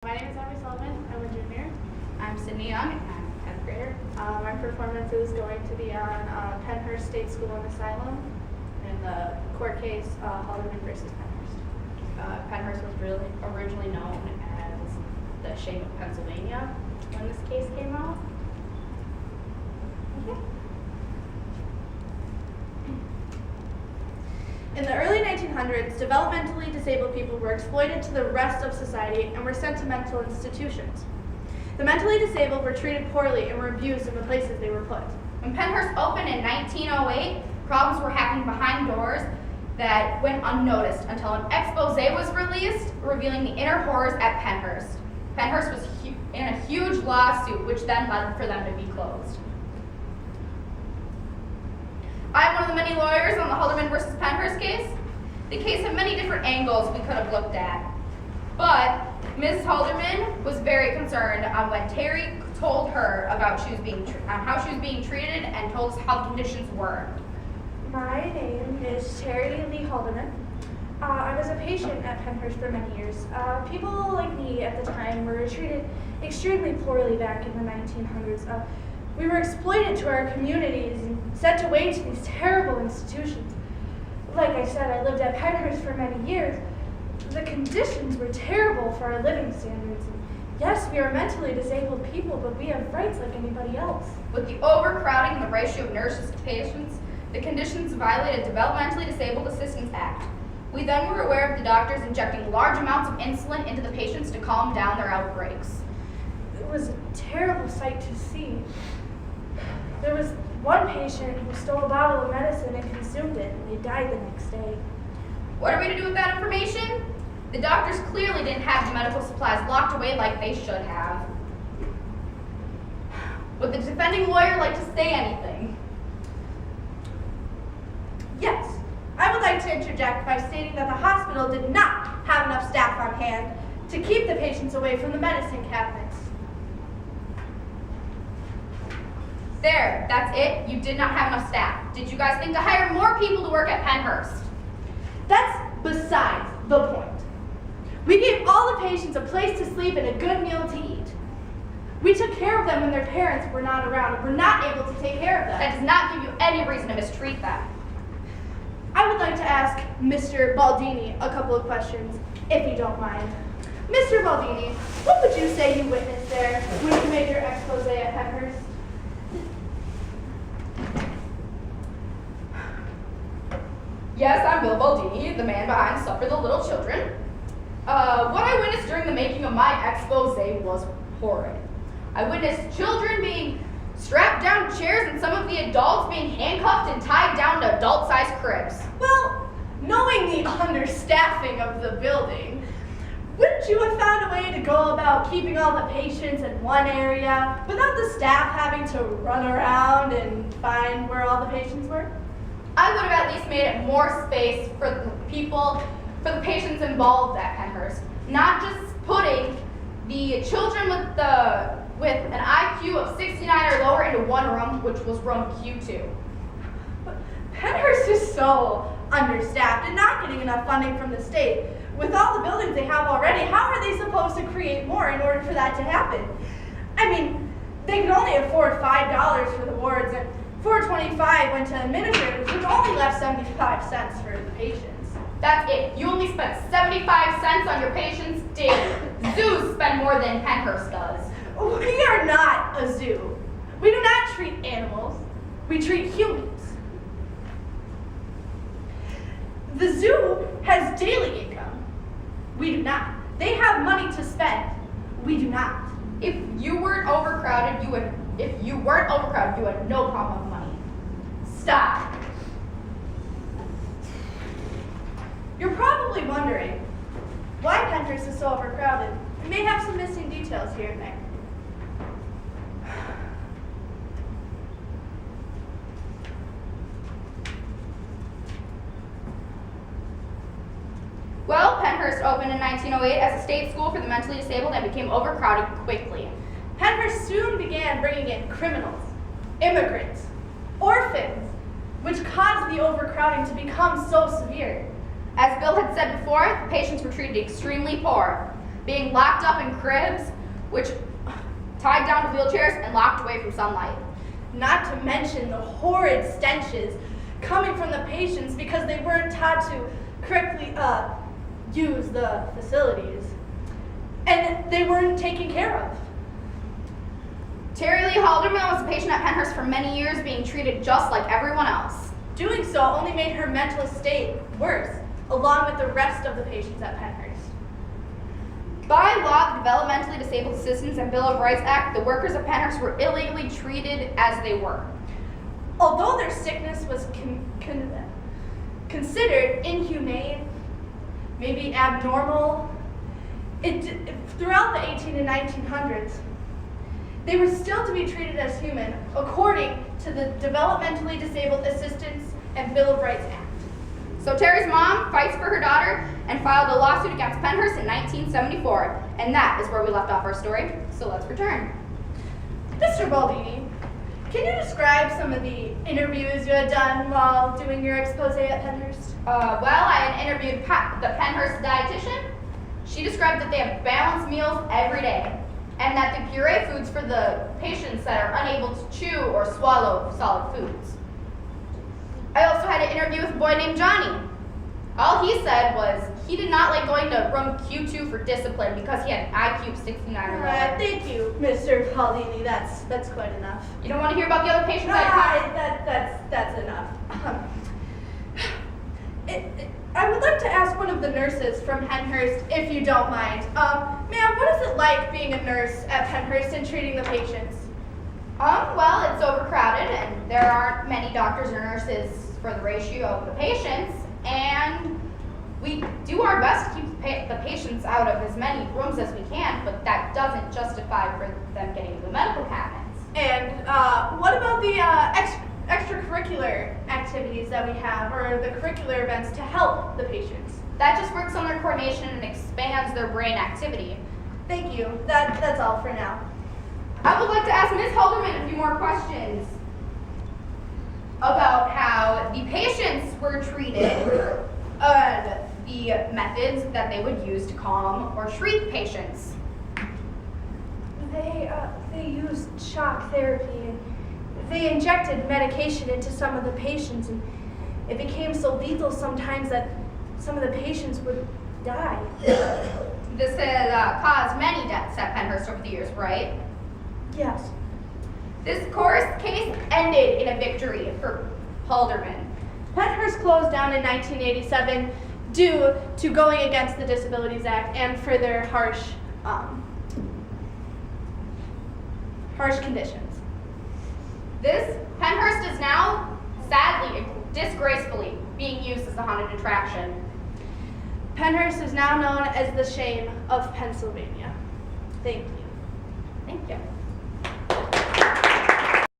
My name is Abigail Sullivan. I'm a junior. I'm Sydney Young, and I'm a 10th grader. My performance is going to be on Pennhurst State School and Asylum in the court case Sullivan versus Pennhurst. Pennhurst was originally known as the shape of Pennsylvania when this case came out. In the early 1900s, developmentally disabled people were exploited to the rest of society and were sent to mental institutions. The mentally disabled were treated poorly and were abused in the places they were put. When Pennhurst opened in 1908, problems were happening behind doors that went unnoticed until an expose was released revealing the inner horrors at Pennhurst. Pennhurst was in a huge lawsuit, which then led for them to be closed. I'm one of the many lawyers on the Sullivan versus Pennhurst case. The case had many different angles we could have looked at, but Ms. Sullivan was very concerned on when Terry told her about how she was being treated and told us how the conditions were. My name is Terry Lee Haldeman. I was a patient at Pennhurst for many years. People like me at the time were treated extremely poorly back in the 1900s. We were exploited to our communities and sent away to these terrible institutions. Like I said, I lived at Pennhurst for many years. The conditions were terrible for our living standards. And yes, we are mentally disabled people, but we have rights like anybody else. With the overcrowding and the ratio of nurses to patients, the conditions violated Developmentally Disabled Assistance Act. We then were aware of the doctors injecting large amounts of insulin into the patients to calm down their outbreaks. It was a terrible sight to see. There was one patient who stole a bottle of medicine and consumed it, and they died the next day. What are we to do with that information? The doctors clearly didn't have the medical supplies locked away like they should have. Would the defending lawyer like to say anything? Yes, I would like to interject by stating that the hospital did not have enough staff on hand to keep the patients away from the medicine cabinets. There, that's it. You did not have enough staff. Did you guys think to hire more people to work at Pennhurst? That's besides the point. We gave all the patients a place to sleep and a good meal to eat. We took care of them when their parents were not around and were not able to take care of them. That does not give you any reason to mistreat them. I would like to ask Mr. Baldini a couple of questions, if you don't mind. Mr. Baldini, what would you say you witnessed there when you made your expose at Pennhurst? Yes, I'm Bill Baldini, the man behind Suffer the Little Children. What I witnessed during the making of my expose was horrid. I witnessed children being strapped down to chairs and some of the adults being handcuffed and tied down to adult-sized cribs. Well, knowing the understaffing of the building, wouldn't you have found a way to go about keeping all the patients in one area without the staff having to run around and find where all the patients were? I would have at least made it more space for the patients involved at Pennhurst, not just putting the children with an IQ of 69 or lower into one room, which was room Q2. But Pennhurst is so understaffed and not getting enough funding from the state. With all the buildings they have already, how are they supposed to create more in order for that to happen? I mean, they could only afford $5 for the wards, and $4.25 went to administrators, which only left 75 cents for the patients. That's it. You only spent 75 cents on your patients daily. Zoos spend more than Pennhurst does. We are not a zoo. We do not treat animals. We treat humans. The zoo has daily income. We do not. They have money to spend. We do not. If you weren't overcrowded, you had no problem with money. Stop. You're probably wondering why Pennhurst is so overcrowded. We may have some missing details here and there. Well, Pennhurst opened in 1908 as a state school for the mentally disabled and became overcrowded quickly. Pennhurst soon began bringing in criminals, immigrants, orphans, which caused the overcrowding to become so severe. As Bill had said before, the patients were treated extremely poor. being locked up in cribs, which tied down to wheelchairs and locked away from sunlight. Not to mention the horrid stenches coming from the patients because they weren't taught to correctly use the facilities. And they weren't taken care of. Terry Lee Haldeman was a patient at Pennhurst for many years, being treated just like everyone else. Doing so only made her mental state worse, along with the rest of the patients at Pennhurst. By law, the Developmentally Disabled Citizens and Bill of Rights Act, the workers of Pennhurst were illegally treated as they were. Although their sickness was considered inhumane, maybe abnormal, throughout the 18 and 1900s, they were still to be treated as human according to the Developmentally Disabled Assistance and Bill of Rights Act. So Terry's mom fights for her daughter and filed a lawsuit against Pennhurst in 1974, and that is where we left off our story. So let's return. Mr. Baldini, can you describe some of the interviews you had done while doing your expose at Pennhurst? Well, I had interviewed the Pennhurst dietitian. She described that they have balanced meals every day, and that they puree foods for the patients that are unable to chew or swallow solid foods. I also had an interview with a boy named Johnny. All he said was he did not like going to room Q2 for discipline because he had an IQ of 69 or lower. Thank you, Mr. Baldini. That's quite enough. You don't want to hear about the other patients I had? That's enough. I would like to ask one of the nurses from Pennhurst, if you don't mind. Ma'am, what is it like being a nurse at Pennhurst and treating the patients? Well, it's overcrowded, and there aren't many doctors or nurses for the ratio of the patients, and we do our best to keep the patients out of as many rooms as we can, but that doesn't justify for them getting into the medical cabinets. And what about the extracurricular activities that we have, or the curricular events to help the patients? That just works on their coordination and expands their brain activity. Thank you. That's all for now. I would like to ask Ms. Halderman a few more questions about how the patients were treated and the methods that they would use to calm or treat patients. They used shock therapy, and they injected medication into some of the patients, and it became so lethal sometimes that some of the patients would die. This has caused many deaths at Pennhurst over the years, right? Yes. This case ended in a victory for Halderman. Pennhurst closed down in 1987 due to going against the Disabilities Act and for their harsh conditions. This Pennhurst is now, sadly, disgracefully, being used as a haunted attraction. Pennhurst is now known as the shame of Pennsylvania. Thank you. Thank you.